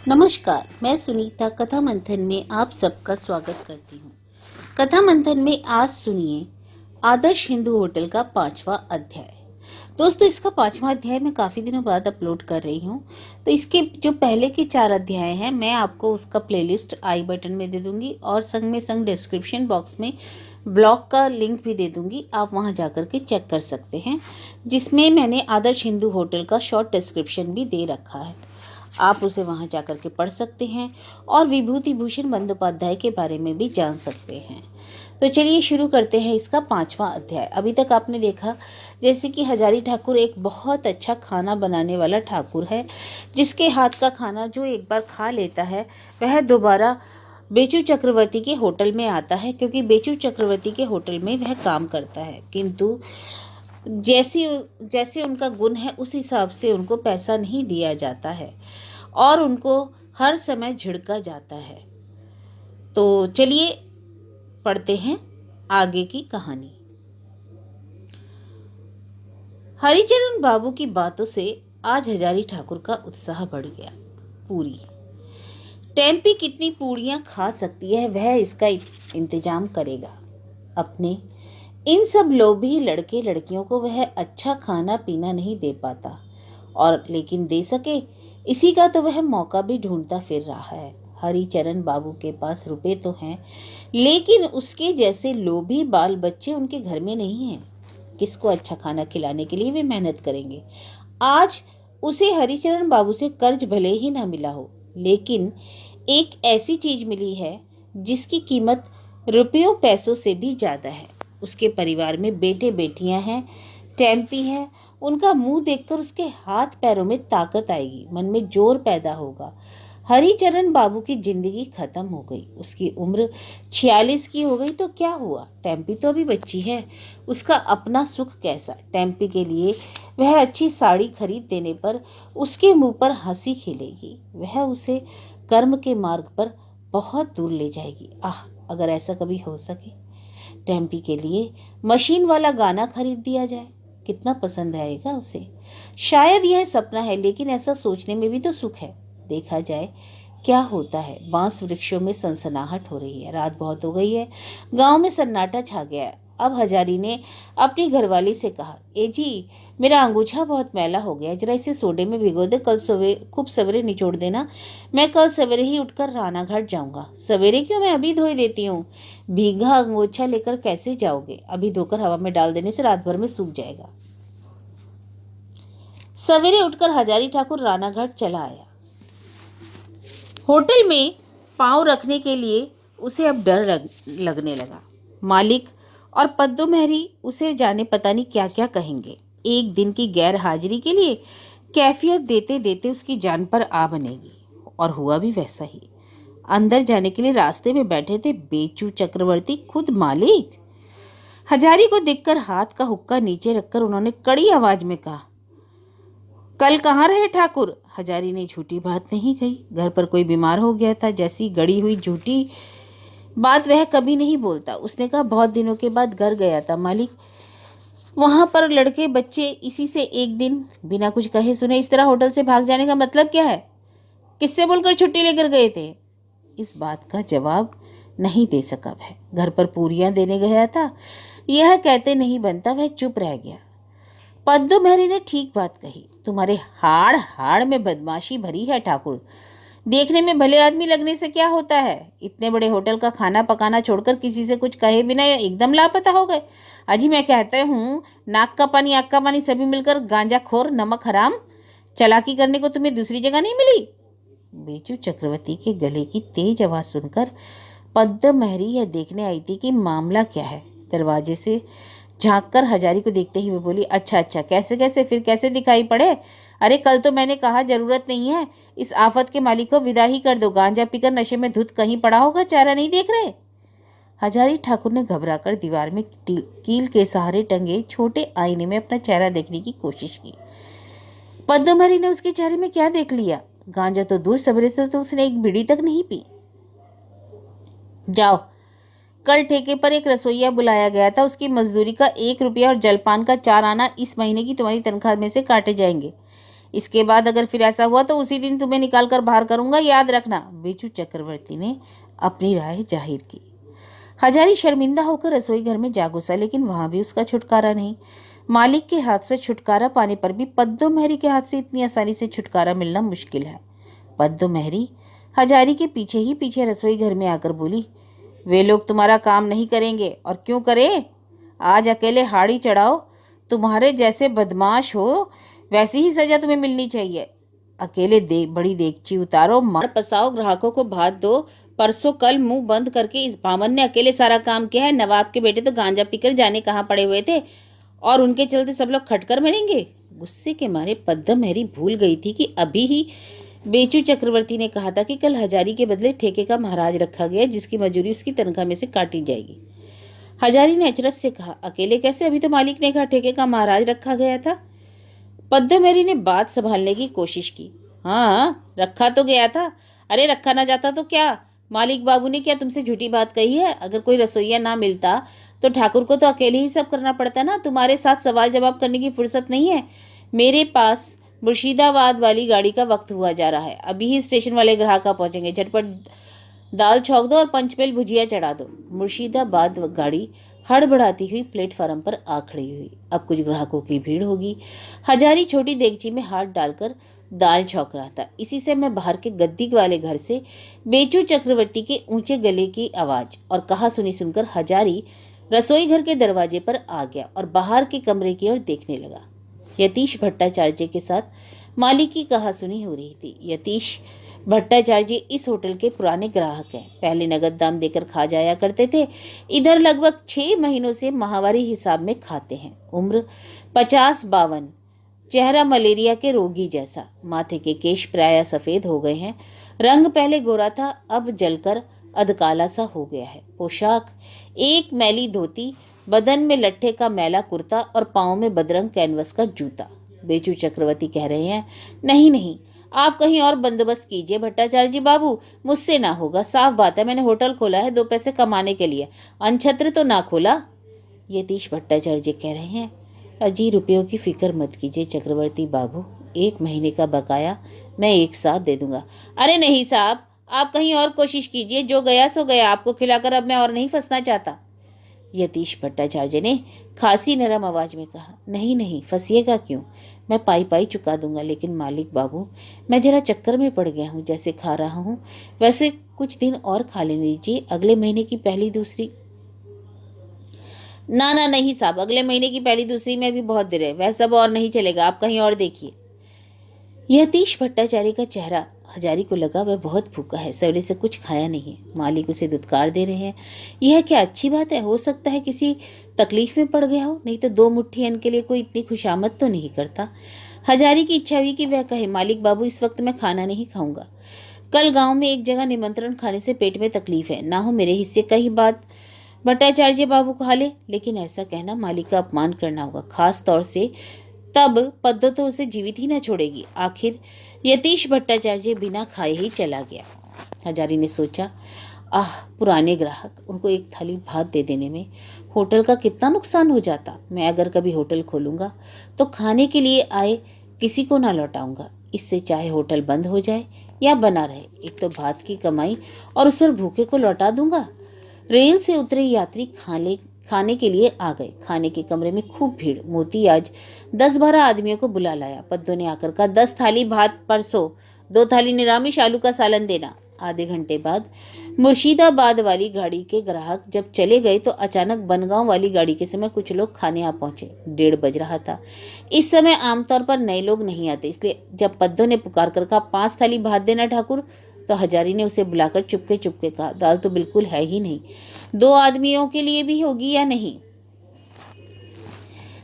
नमस्कार, मैं सुनीता कथा मंथन में आप सबका स्वागत करती हूँ। कथा मंथन में आज सुनिए आदर्श हिंदू होटल का 5वां अध्याय। दोस्तों, इसका 5वां अध्याय मैं काफी दिनों बाद अपलोड कर रही हूँ, तो इसके जो पहले के 4 अध्याय हैं मैं आपको उसका प्लेलिस्ट आई बटन में दे दूंगी और संग में संग डिस्क्रिप्शन बॉक्स में ब्लॉग का लिंक भी दे दूंगी। आप वहां जाकर के चेक कर सकते हैं, जिसमें मैंने आदर्श हिंदू होटल का शॉर्ट डिस्क्रिप्शन भी दे रखा है। आप उसे वहां जाकर के पढ़ सकते हैं और विभूति भूषण बंदोपाध्याय के बारे में भी जान सकते हैं। तो चलिए शुरू करते हैं इसका 5वां अध्याय। अभी तक आपने देखा जैसे कि हजारी ठाकुर एक बहुत अच्छा खाना बनाने वाला ठाकुर है, जिसके हाथ का खाना जो एक बार खा लेता है वह दोबारा बेचू चक्रवर्ती के होटल में आता है, क्योंकि बेचू चक्रवर्ती के होटल में वह काम करता है। किंतु जैसे उनका गुण है उस हिसाब से उनको पैसा नहीं दिया जाता है और उनको हर समय झिड़का जाता है। तो चलिए पढ़ते हैं आगे की कहानी। हरिचरण बाबू की बातों से आज हजारी ठाकुर का उत्साह बढ़ गया। पूरी टेम्पी कितनी पूड़ियां खा सकती है वह इसका इंतजाम करेगा। अपने इन सब लोभी लड़के लड़कियों को वह अच्छा खाना पीना नहीं दे पाता, और लेकिन दे सके इसी का तो वह मौका भी ढूंढता फिर रहा है। हरिचरण बाबू के पास रुपए तो हैं, लेकिन उसके जैसे लोभी बाल बच्चे उनके घर में नहीं हैं। किसको अच्छा खाना खिलाने के लिए वे मेहनत करेंगे। आज उसे हरिचरण बाबू से कर्ज भले ही ना मिला हो, लेकिन एक ऐसी चीज मिली है जिसकी कीमत रुपयों पैसों से भी ज्यादा है। उसके परिवार में बेटे बेटियां हैं, टेम्पी है। उनका मुंह देखकर उसके हाथ पैरों में ताकत आएगी, मन में जोर पैदा होगा। हरिचरण बाबू की जिंदगी खत्म हो गई। उसकी उम्र 46 की हो गई तो क्या हुआ, टेम्पी तो अभी बच्ची है। उसका अपना सुख कैसा। टेम्पी के लिए वह अच्छी साड़ी खरीद देने पर उसके मुंह पर हंसी खिलेगी। वह उसे कर्म के मार्ग पर बहुत दूर ले जाएगी। आह, अगर ऐसा कभी हो सके। टेम्पी के लिए मशीन वाला गाना खरीद दिया जाए, कितना पसंद आएगा उसे। शायद यह सपना है, लेकिन ऐसा सोचने में भी तो सुख है। देखा जाए क्या होता है। बांस वृक्षों में सनसनाहट हो रही है। रात बहुत हो गई है, गांव में सन्नाटा छा गया है। अब हजारी ने अपनी घरवाली से कहा, ए जी, मेरा अंगूछा बहुत मैला हो गया, जरा इसे सोडे में भिगो दे, कल खूब सवेरे निचोड़ देना। मैं कल सवेरे ही उठकर रानाघाट जाऊंगा। सवेरे क्यों, मैं अभी धोई देती हूँ। भीगा अंगोछा लेकर कैसे जाओगे? अभी धोकर हवा में डाल देने से रात भर में सूख जाएगा। सवेरे उठकर हजारी ठाकुर रानाघाट चला आया। होटल में पांव रखने के लिए उसे अब डर लगने लगा। मालिक और पद्दू मेहरी उसे जाने पता नहीं क्या क्या कहेंगे। एक दिन की गैर हाजिरी के लिए कैफियत देते देते उसकी जान पर आ बनेगी। और हुआ भी वैसा ही। अंदर जाने के लिए रास्ते में बैठे थे बेचू चक्रवर्ती, खुद मालिक। हजारी को देखकर हाथ का हुक्का नीचे रखकर उन्होंने कड़ी आवाज में कहा, कल कहाँ रहे ठाकुर? हजारी ने झूठी बात नहीं कही। घर पर कोई बीमार हो गया था जैसी गड़ी हुई झूठी बात वह कभी नहीं बोलता। उसने कहा, बहुत दिनों के बाद घर गया था मालिक। वहां पर लड़के बच्चे इसी से एक दिन बिना कुछ कहे सुने इस तरह होटल से भाग जाने का मतलब क्या है? किससे बोलकर छुट्टी लेकर गए थे? इस बात का जवाब नहीं दे सका वह। घर पर पूरियां देने गया था, यह कहते नहीं बनता। वह चुप रह गया। पद्दू मेहरी ने ठीक बात कही। तुम्हारे हाड़ हाड़ में बदमाशी भरी है ठाकुर। देखने में भले आदमी लगने से क्या होता है? इतने बड़े होटल का खाना पकाना छोड़कर किसी से कुछ कहे बिना एकदम लापता हो गए। अजी मैं कहता हूँ, नाक का पानी आँख का पानी सभी मिलकर गांजाखोर नमक हराम चालाकी करने को तुम्हें दूसरी जगह नहीं मिली? बेचू चक्रवर्ती के गले की तेज आवाज सुनकर पद्दू मेहरी यह देखने आई थी कि मामला क्या है। दरवाजे से झांककर हजारी को देखते ही वो बोली, अच्छा अच्छा, कैसे कैसे, फिर कैसे दिखाई पड़े? अरे कल तो मैंने कहा जरूरत नहीं है, इस आफत के मालिक को विदा ही कर दो। गांजा पीकर नशे में धुत कहीं पड़ा होगा, चेहरा नहीं देख रहे? हजारी ठाकुर ने घबराकर दीवार में कील के सहारे टंगे छोटे आईने में अपना चेहरा देखने की कोशिश की। पद्दू मेहरी ने उसके चेहरे में क्या देख लिया? गांजा तो दूर, सवेरे से तो उसने एक बीड़ी तक नहीं पी। जाओ, कल ठेके पर एक रसोइया बुलाया गया था, उसकी मजदूरी का 1 रुपया और जलपान का 4 आना इस महीने की तुम्हारी तनख्वाह में से काटे जाएंगे। इसके बाद अगर फिर ऐसा हुआ तो उसी दिन तुम्हें निकाल कर बाहर करूंगा, याद रखना। बेचू चक्रवर्ती ने अपनी राय जाहिर की। हजारी शर्मिंदा होकर रसोई घर में जा घुसा, लेकिन वहां भी उसका छुटकारा नहीं। मालिक के हाथ से छुटकारा पाने पर भी पद्दो मेहरी के हाथ से इतनी आसानी से छुटकारा मिलना मुश्किल है। पद्दो मेहरी हजारी के पीछे ही पीछे रसोई घर में आकर बोली, वे लोग तुम्हारा काम नहीं करेंगे, और क्यों करें? आज अकेले हाड़ी चढ़ाओ। तुम्हारे जैसे बदमाश हो वैसी ही सजा तुम्हें मिलनी चाहिए। अकेले बड़ी देगची उतारो, मार पसाओ, ग्राहकों को भात दो। परसों कल मुंह बंद करके इस बामन ने अकेले सारा काम किया है। नवाब के बेटे तो गांजा पीकर जाने कहाँ पड़े हुए थे, और उनके चलते सब लोग खटकर मरेंगे। गुस्से के मारे पद्दो मेहरी भूल गई थी कि अभी ही बेचू चक्रवर्ती ने कहा था कि कल हजारी के बदले ठेके का महाराज रखा गया, जिसकी मजूरी उसकी तनख्वाह में से काटी जाएगी। हजारी ने अचरज से कहा, अकेले कैसे? अभी तो मालिक ने कहा ठेके का महाराज रखा गया था। पद्दो मेहरी ने बात संभालने की कोशिश की। हाँ, रखा तो गया था। अरे रखा ना जाता तो क्या? मालिक बाबू ने क्या तुमसे झूठी बात कही है? अगर कोई रसोईया ना मिलता तो ठाकुर को तो अकेले ही सब करना पड़ता ना। तुम्हारे साथ सवाल जवाब करने की फुर्सत नहीं है। मेरे पास मुर्शिदाबाद वाली गाड़ी का वक्त हुआ जा रहा है। अभी ही स्टेशन वाले ग्राहक आ पहुंचेंगे। झटपट दाल छौंक दो और पंचमेल भुजिया चढ़ा दो। मुर्शिदाबाद गाड़ी हड़बड़ाती हुई प्लेटफार्म पर आ खड़ी हुई। अब कुछ ग्राहकों की भीड़ होगी। हजारी छोटी देगची में हाथ डालकर दाल छौंक रहा था। इसी से मैं बाहर के गद्दी वाले घर से बेचू चक्रवर्ती के ऊंचे गले की आवाज और कहा सुनी सुनकर हजारी रसोई घर के दरवाजे पर आ गया और बाहर के कमरे की ओर देखने लगा। यतीश भट्टाचार्य के साथ मालिक की कहासुनी हो रही थी। यतीश भट्टाचार्य इस होटल के पुराने ग्राहक हैं। पहले नगद दाम देकर खा जाया करते थे। इधर लगभग 6 महीनों से माहवारी हिसाब में खाते हैं। उम्र 50-52, चेहरा मलेरिया के रोगी जैसा। माथे के केश प्रायः सफेद हो गए हैं। रंग पहले गोरा था, अब जलकर अधकाला सा हो गया है। पोशाक एक मैली धोती, बदन में लट्ठे का मैला कुर्ता और पाँव में बदरंग कैनवस का जूता। बेचू चक्रवर्ती कह रहे हैं, नहीं नहीं, आप कहीं और बंदोबस्त कीजिए भट्टाचार्य जी बाबू, मुझसे ना होगा। साफ बात है, मैंने होटल खोला है 2 पैसे कमाने के लिए, अनछत्र तो ना खोला। यतीश भट्टाचार्य जी कह रहे हैं, अजी रुपयों की फिक्र मत कीजिए चक्रवर्ती बाबू, 1 महीने का बकाया मैं एक साथ दे दूंगा। अरे नहीं साहब, आप कहीं और कोशिश कीजिए। जो गया सो गया, आपको खिलाकर अब मैं और नहीं फंसना चाहता। यतीश भट्टाचार्य ने खासी नरम आवाज में कहा, नहीं नहीं, फंसिएगा क्यों? मैं पाई पाई चुका दूंगा। लेकिन मालिक बाबू, मैं जरा चक्कर में पड़ गया हूँ। जैसे खा रहा हूँ वैसे कुछ दिन और खा लेने दीजिए। अगले महीने की पहली दूसरी। ना ना नहीं साहब, अगले महीने की पहली दूसरी में भी बहुत देर है। वह सब और नहीं चलेगा, आप कहीं और देखिए। यतीश भट्टाचार्य का चेहरा, हजारी को लगा वह बहुत भूखा है, सवेरे से कुछ खाया नहीं है। मालिक उसे दुत्कार दे रहे हैं। यह क्या अच्छी बात है? हो सकता है किसी तकलीफ में पड़ गया हो, नहीं तो 2 मुट्ठी अन्न के लिए कोई इतनी खुशामद तो नहीं करता। हजारी की इच्छा हुई कि वह कहे, मालिक बाबू इस वक्त मैं खाना नहीं खाऊंगा। कल गांव में एक जगह निमंत्रण खाने से पेट में तकलीफ है, ना हो मेरे हिस्से का ही बात भट्टाचार्य बाबू खा ले। लेकिन ऐसा कहना मालिक का अपमान करना होगा, खास तौर से तब पद्दो तो उसे जीवित ही न छोड़ेगी। आखिर यतीश भट्टाचार्य बिना खाए ही चला गया। हजारी ने सोचा, आह पुराने ग्राहक, उनको एक थाली भात दे देने में होटल का कितना नुकसान हो जाता। मैं अगर कभी होटल खोलूंगा तो खाने के लिए आए किसी को ना लौटाऊंगा। इससे चाहे होटल बंद हो जाए या बना रहे, एक तो भात की कमाई और उस पर भूखे को लौटा दूंगा। रेल से उतरे यात्री खाने के लिए आ गए। खाने के कमरे में खूब भीड़। मोती आज 10-12 आदमियों को बुला लाया। पद्दो ने आकर कहा, 10 थाली भात परसों, 2 थाली निरामिष, आलू का सालन देना। आधे घंटे बाद मुर्शिदाबाद वाली गाड़ी के ग्राहक जब चले गए तो अचानक बनगांव वाली गाड़ी के समय कुछ लोग खाने आ पहुंचे। 1:30 बज रहा था। इस समय आमतौर पर नए लोग नहीं आते, इसलिए जब पद्दो ने पुकार कर कहा, 5 थाली भात देना ठाकुर, तो हजारी ने उसे बुलाकर चुपके चुपके कहा, दाल तो बिल्कुल है ही नहीं, 2 आदमियों के लिए भी होगी या नहीं?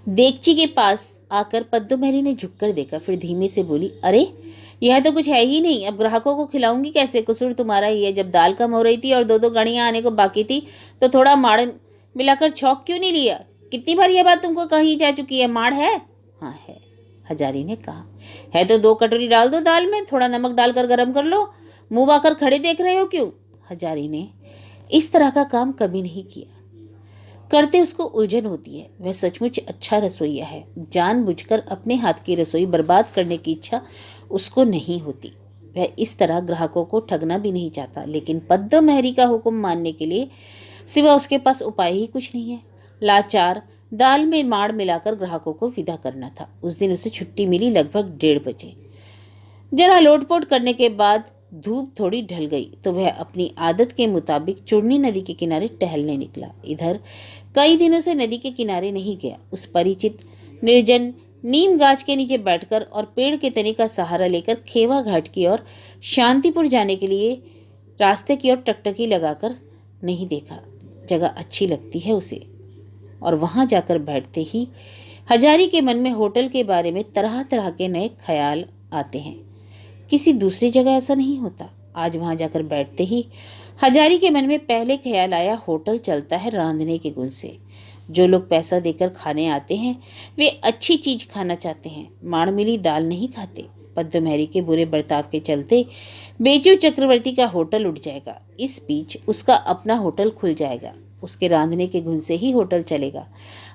देगची के पास आकर पद्दो मेहरी ने झुककर देखा, फिर धीमे से बोली, अरे यह तो कुछ है ही नहीं, अब ग्राहकों को खिलाऊंगी कैसे? कसूर तुम्हारा ही है। जब दाल कम हो रही थी और 2-2 गाड़ियां आने को बाकी थी तो थोड़ा माड़ मिलाकर छौंक क्यों नहीं लिया? कितनी बार यह बात तुमको कही जा चुकी है। माड़ है? हाँ है, हजारी ने कहा। है तो 2 कटोरी डाल दो दाल में, थोड़ा नमक डालकर गर्म कर लो। मुंह बाकर खड़े देख रहे हो क्यों? हजारी ने इस तरह का काम कभी नहीं किया। करते उसको उलझन होती है। वह सचमुच अच्छा रसोइया है। जानबूझकर अपने हाथ की रसोई बर्बाद करने की इच्छा उसको नहीं होती। वह इस तरह ग्राहकों को ठगना भी नहीं चाहता, लेकिन पद्दो मेहरी का हुक्म मानने के लिए सिवा उसके पास उपाय ही कुछ नहीं है। लाचार दाल में माड़ मिलाकर ग्राहकों को विदा करना था। उस दिन उसे छुट्टी मिली लगभग 1:30 बजे। जरा लोटपोट करने के बाद धूप थोड़ी ढल गई तो वह अपनी आदत के मुताबिक चूर्णी नदी के किनारे टहलने निकला। इधर कई दिनों से नदी के किनारे नहीं गया। उस परिचित निर्जन नीम गाछ के नीचे बैठकर और पेड़ के तने का सहारा लेकर खेवा घाट की ओर शांतिपुर जाने के लिए रास्ते की ओर टकटकी लगाकर नहीं देखा। जगह अच्छी लगती है उसे, और वहां जाकर बैठते ही हजारी के मन में होटल के बारे में तरह तरह के नए ख्याल आते हैं। किसी दूसरी जगह ऐसा नहीं होता। आज वहां जाकर बैठते ही हजारी के मन में पहले ख्याल आया, होटल चलता है रांधने के गुण से। जो लोग पैसा देकर खाने आते हैं वे अच्छी चीज खाना चाहते हैं, माड़ मिली दाल नहीं खाते। पद्दो मेहरी के बुरे बर्ताव के चलते बेचू चक्रवर्ती का होटल उठ जाएगा। इस बीच उसका अपना होटल खुल जाएगा। उसके रांधने के गुण से ही होटल चलेगा।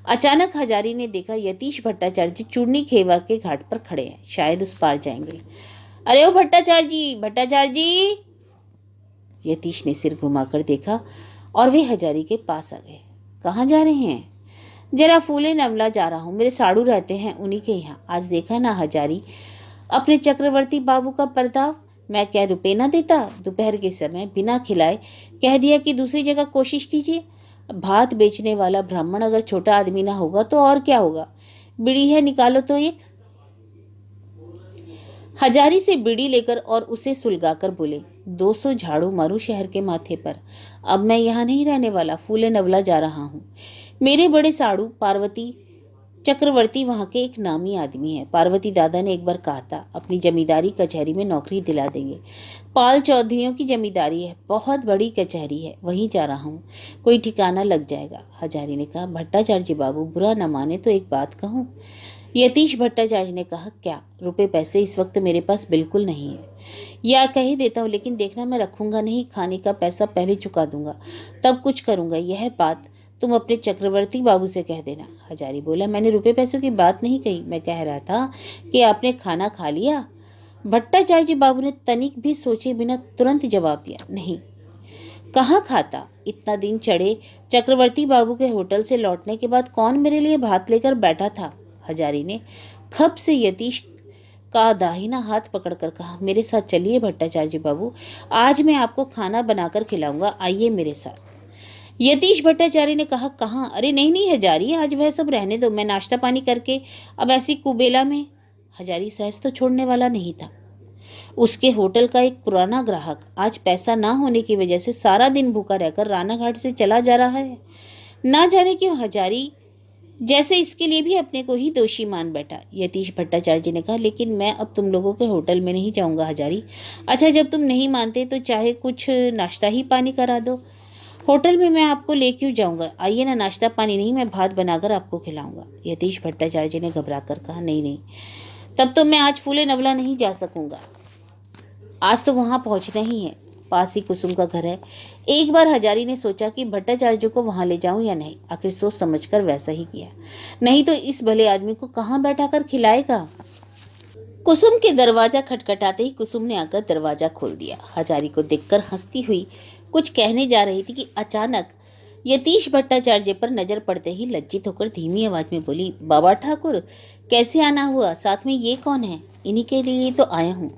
अचानक हजारी ने देखा यतीश भट्टाचार्य जी चूर्णी खेवा के घाट पर खड़े हैं। शायद उस पार जाएंगे। अरे ओ भट्टाचार्य जी, भट्टाचार्य जी! यतीश ने सिर घुमाकर देखा और वे हजारी के पास आ गए। कहाँ जा रहे हैं? जरा फूले नवला जा रहा हूँ, मेरे साड़ू रहते हैं उन्हीं के यहाँ। आज देखा ना हजारी अपने चक्रवर्ती बाबू का बर्ताव। मैं क्या रुपए ना देता? दोपहर के समय बिना खिलाए कह दिया कि दूसरी जगह कोशिश कीजिए। भात बेचने वाला ब्राह्मण अगर छोटा आदमी ना होगा तो और क्या होगा? बीड़ी है, निकालो तो एक। हजारी से बीड़ी लेकर और उसे सुलगाकर बोले, 200 झाड़ू मारू शहर के माथे पर। अब मैं यहाँ नहीं रहने वाला, फूले नवला जा रहा हूँ। मेरे बड़े साड़ू पार्वती चक्रवर्ती वहाँ के एक नामी आदमी है। पार्वती दादा ने एक बार कहा था अपनी जमींदारी कचहरी में नौकरी दिला देंगे। पाल चौधरियों की जमींदारी है, बहुत बड़ी कचहरी है, वहीं जा रहा हूँ, कोई ठिकाना लग जाएगा। हजारी ने कहा, भट्टाचार्य जी बाबू बुरा न माने तो एक बात कहूँ। यतीश भट्टाचार्य ने कहा, क्या? रुपए पैसे इस वक्त मेरे पास बिल्कुल नहीं है, या कह ही देता हूँ, लेकिन देखना मैं रखूंगा नहीं। खाने का पैसा पहले चुका दूंगा, तब कुछ करूंगा। यह बात तुम अपने चक्रवर्ती बाबू से कह देना। हजारी बोला, मैंने रुपए पैसों की बात नहीं कही, मैं कह रहा था कि आपने खाना खा लिया। भट्टाचार्य जी बाबू ने तनिक भी सोचे बिना तुरंत जवाब दिया, नहीं। कहाँ खाता? इतना दिन चढ़े चक्रवर्ती बाबू के होटल से लौटने के बाद कौन मेरे लिए भात लेकर बैठा था? हजारी ने खप से यतीश का दाहिना हाथ पकड़कर कहा, मेरे साथ चलिए भट्टाचार्य जी बाबू, आज मैं आपको खाना बनाकर खिलाऊंगा, आइए मेरे साथ। यतीश भट्टाचार्य ने कहा, कहाँ? अरे नहीं नहीं हजारी, आज वह सब रहने दो, मैं नाश्ता पानी करके अब ऐसी कुबेला में। हजारी सहज तो छोड़ने वाला नहीं था। उसके होटल का एक पुराना ग्राहक आज पैसा ना होने की वजह से सारा दिन भूखा रहकर रानाघाट से चला जा रहा है। ना जाने क्यों हजारी जैसे इसके लिए भी अपने को ही दोषी मान बैठा। यतीश भट्टाचार्य जी ने कहा, लेकिन मैं अब तुम लोगों के होटल में नहीं जाऊंगा हजारी। अच्छा, जब तुम नहीं मानते तो चाहे कुछ नाश्ता ही पानी करा दो। होटल में मैं आपको ले क्यों जाऊंगा? आइए ना, नाश्ता पानी नहीं, मैं भात बनाकर आपको खिलाऊंगा। यतीश भट्टाचार्य जी ने घबरा कर कहा, नहीं नहीं, तब तो मैं आज फूले नवला नहीं जा सकूंगा। आज तो वहां पहुंचना ही है, पास ही कुसुम का घर है। एक बार हजारी ने सोचा कि भट्टाचार्य को वहां ले जाऊं या नहीं। आखिर सोच समझकर वैसा ही किया, नहीं तो इस भले आदमी को कहाँ बैठाकर खिलाएगा। कुसुम के दरवाजा खटखटाते ही कुसुम ने आकर दरवाजा खोल दिया। हजारी को देखकर हंसती हुई कुछ कहने जा रही थी कि अचानक यतीश भट्टाचार्य पर नजर पड़ते ही लज्जित होकर धीमी आवाज में बोली, बाबा ठाकुर, कैसे आना हुआ? साथ में ये कौन है? इन्हीं के लिए तो आया हूँ।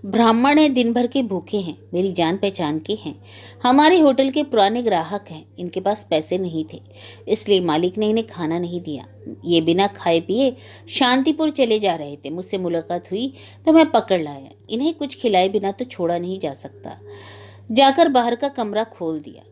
ब्राह्मण है, दिन भर के भूखे हैं, मेरी जान पहचान के हैं, हमारे होटल के पुराने ग्राहक हैं। इनके पास पैसे नहीं थे, इसलिए मालिक ने इन्हें खाना नहीं दिया। ये बिना खाए पिए शांतिपुर चले जा रहे थे। मुझसे मुलाकात हुई तो मैं पकड़ लाया। इन्हें कुछ खिलाए बिना तो छोड़ा नहीं जा सकता। जाकर बाहर का कमरा खोल दिया।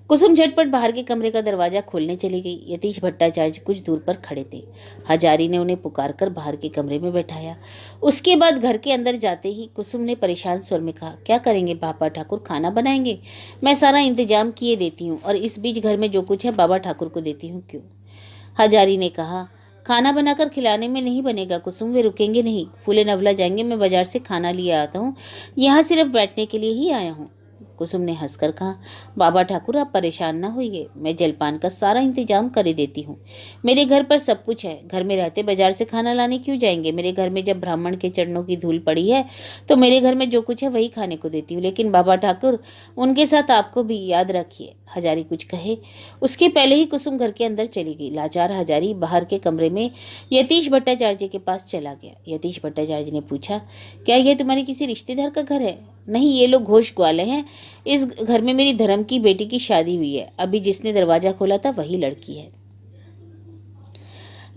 कुसुम झटपट बाहर के कमरे का दरवाजा खोलने चली गई। यतीश भट्टाचार्य कुछ दूर पर खड़े थे। हजारी ने उन्हें पुकार कर बाहर के कमरे में बैठाया। उसके बाद घर के अंदर जाते ही कुसुम ने परेशान स्वर में कहा, क्या करेंगे बाबा ठाकुर? खाना बनाएंगे? मैं सारा इंतजाम किए देती हूँ, और इस बीच घर में जो कुछ है बाबा ठाकुर को देती हूँ। क्यों? हजारी ने कहा, खाना बनाकर खिलाने में नहीं बनेगा कुसुम, वे रुकेंगे नहीं। फूले नवला जाएंगे, मैं बाजार से खाना लिए आता हूँ, यहाँ सिर्फ बैठने के लिए ही आया हूँ। कुसुम ने हंसकर कहा, बाबा ठाकुर आप परेशान ना होइए, मैं जलपान का सारा इंतजाम कर देती हूँ। मेरे घर पर सब कुछ है, घर में रहते बाजार से खाना लाने क्यों जाएंगे। मेरे घर में जब ब्राह्मण के चरणों की धूल पड़ी है तो मेरे घर में जो कुछ है वही खाने को देती हूँ। लेकिन बाबा ठाकुर, उनके साथ आपको भी याद रखिए। हजारी कुछ कहे उसके पहले ही कुसुम घर के अंदर चली गई। लाचार हजारी बाहर के कमरे में यतीश भट्टाचार्य के पास चला गया। यतीश भट्टाचार्य ने पूछा, क्या यह तुम्हारे किसी रिश्तेदार का घर है? नहीं, ये लोग घोष ग्वाले हैं। इस घर में मेरी धर्म की बेटी की शादी हुई है। अभी जिसने दरवाजा खोला था वही लड़की है।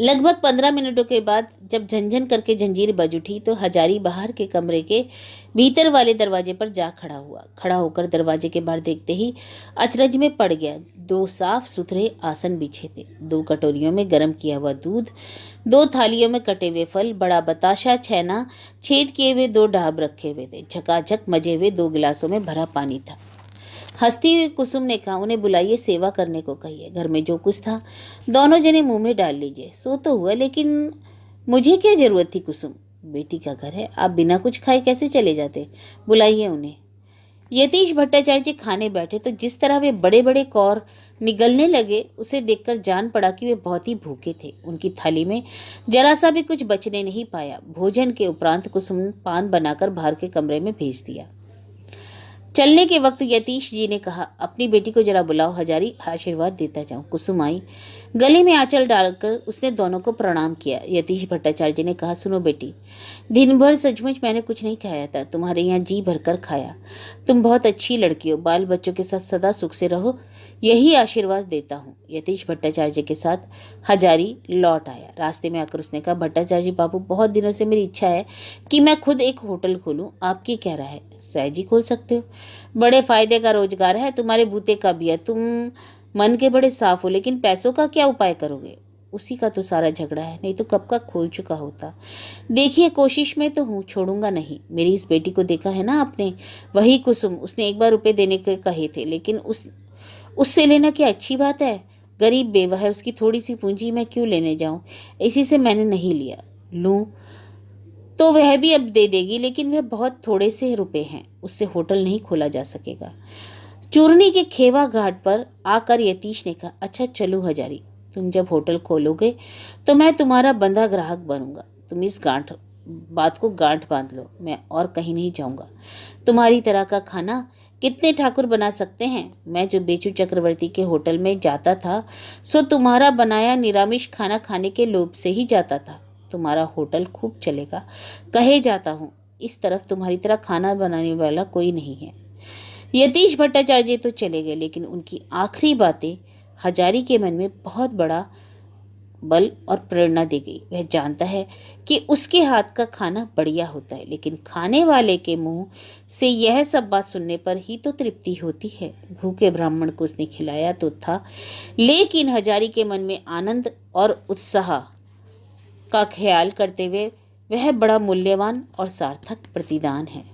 लगभग 15 मिनटों के बाद जब झंझन करके जंजीर बज उठी तो हजारी बाहर के कमरे के भीतर वाले दरवाजे पर जा खड़ा हुआ। खड़ा होकर दरवाजे के बाहर देखते ही अचरज में पड़ गया। 2 साफ सुथरे आसन बिछे थे, 2 कटोरियों में गर्म किया हुआ दूध, 2 थालियों में कटे हुए फल, बड़ा बताशा छैना छेद किए हुए 2 ढाब रखे हुए थे, झकाझक मजे हुए 2 गिलासों में भरा पानी था। हंसती हुई कुसुम ने कहा, उन्हें बुलाइए, सेवा करने को कहिए। घर में जो कुछ था दोनों जने मुंह में डाल लीजिए। सो तो हुआ, लेकिन मुझे क्या जरूरत थी कुसुम? बेटी का घर है, आप बिना कुछ खाए कैसे चले जाते? बुलाइए उन्हें। यतीश भट्टाचार्य जी खाने बैठे तो जिस तरह वे बड़े बड़े कौर निगलने लगे उसे देखकर जान पड़ा कि वे बहुत ही भूखे थे। उनकी थाली में जरा सा भी कुछ बचने नहीं पाया। भोजन के उपरांत कुसुम ने पान बनाकर बाहर के कमरे में भेज दिया। चलने के वक्त यतीश जी ने कहा, अपनी बेटी को जरा बुलाओ, हजारी आशीर्वाद देता जाऊं। कुसुम आई, गले में आंचल डालकर उसने दोनों को प्रणाम किया। यतीश भट्टाचार्य जी ने कहा, सुनो बेटी, दिन भर सचमुच मैंने कुछ नहीं खाया था, तुम्हारे यहाँ जी भरकर खाया। तुम बहुत अच्छी लड़की हो, बाल बच्चों के साथ सदा सुख से रहो, यही आशीर्वाद देता हूँ। यतीश भट्टाचार्य जी के साथ हजारी लौट आया। रास्ते में आकर उसने कहा, भट्टाचार्य जी बाबू, बहुत दिनों से मेरी इच्छा है कि मैं खुद एक होटल खोलूं, आपकी क्या राय है? सहज ही खोल सकते हो, बड़े फायदे का रोजगार है, तुम्हारे बूते का भी है। तुम मन के बड़े साफ हो, लेकिन पैसों का क्या उपाय करोगे? उसी का तो सारा झगड़ा है, नहीं तो कब का खोल चुका होता। देखिए, कोशिश में तो हूँ, छोड़ूंगा नहीं। मेरी इस बेटी को देखा है ना आपने, वही कुसुम, उसने एक बार रुपए देने के कहे थे, लेकिन उससे लेना क्या अच्छी बात है? गरीब बेवा है, उसकी थोड़ी सी पूंजी मैं क्यों लेने जाऊं? इसी से मैंने नहीं लिया। लूं तो वह भी अब दे देगी, लेकिन वह बहुत थोड़े से रुपए हैं, उससे होटल नहीं खोला जा सकेगा। चूरनी के खेवा घाट पर आकर यतीश ने कहा, अच्छा चलो हजारी, तुम जब होटल खोलोगे तो मैं तुम्हारा बंधा ग्राहक बनूंगा। तुम इस बात को गांठ बांध लो, मैं और कहीं नहीं जाऊंगा। तुम्हारी तरह का खाना कितने ठाकुर बना सकते हैं? मैं जो बेचू चक्रवर्ती के होटल में जाता था सो तुम्हारा बनाया निरामिष खाना खाने के लोभ से ही जाता था। तुम्हारा होटल खूब चलेगा, कहे जाता हूँ। इस तरफ तुम्हारी तरह खाना बनाने वाला कोई नहीं है। यतीश भट्टाचार्य तो चले गए, लेकिन उनकी आखिरी बातें हजारी के मन में बहुत बड़ा बल और प्रेरणा दे गई। वह जानता है कि उसके हाथ का खाना बढ़िया होता है, लेकिन खाने वाले के मुंह से यह सब बात सुनने पर ही तो तृप्ति होती है। भूखे ब्राह्मण को उसने खिलाया तो था, लेकिन हजारी के मन में आनंद और उत्साह का ख्याल करते हुए वह बड़ा मूल्यवान और सार्थक प्रतिदान है।